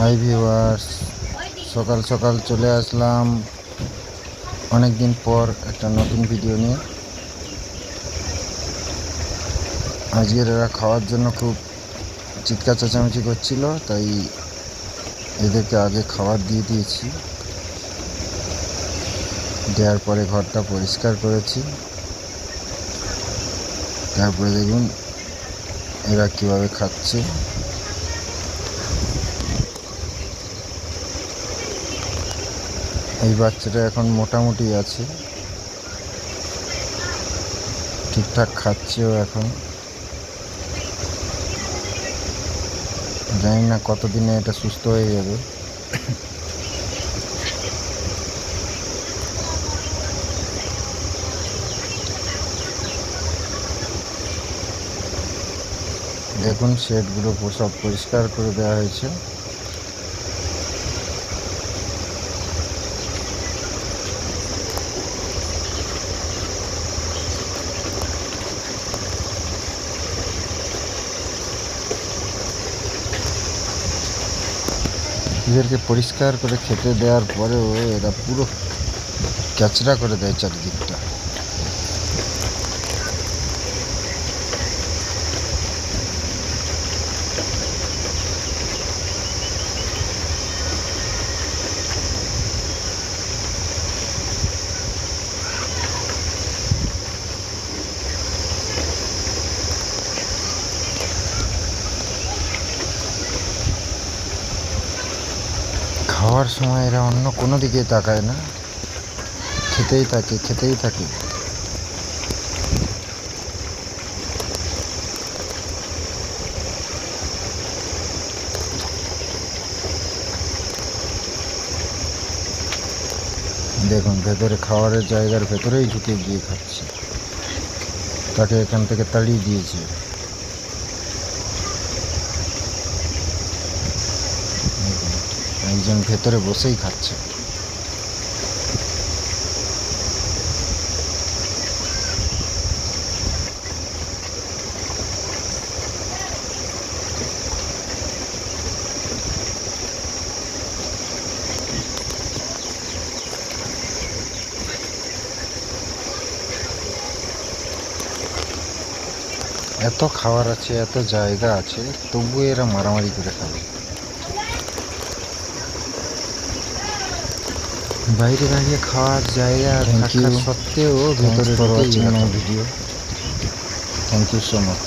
Hi viewers, সকাল সকাল চলে আসলাম অনেক দিন পর একটা নতুন ভিডিও নিয়ে। আজকের এরা খাওয়ার জন্য খুব চিৎকার চেঁচামেচি করছিল, তাই এদেরকে আগে খাবার দিয়ে দিয়েছি। দেওয়ার পরে ঘরটা পরিষ্কার করেছি। তারপরে দেখুন এরা কীভাবে খাচ্ছে। এই বাচ্চাটা এখন মোটামুটি আছে, ঠিকঠাক খাচ্ছেও। এখন জানি না কতদিনে এটা সুস্থ হয়ে যাবে। দেখুন শেডগুলো সব পরিষ্কার করে দেওয়া হয়েছে। এদেরকে পরিষ্কার করে খেতে দেওয়ার পরেও এরা পুরো ক্যাচড়া করে দেয় চারিদিকটা। খাওয়ার সময় এরা অন্য কোনো দিকে তাকায় না, খেতেই থাকে খেতেই থাকে। দেখুন ভেতরে খাওয়ারের জায়গার ভেতরেই ঢুকে গিয়ে খাচ্ছে। তাকে এখান থেকে তাড়িয়ে দিয়েছে। একজন ভেতরে বসেই খাচ্ছে। এত খাবার আছে, এত জায়গা আছে, তবুও এরা মারামারি করে খাবে। বাইরে দাঁড়িয়ে খাওয়ার জায়গা থাকা সত্ত্বেও ভেতরে video. Thank you so much.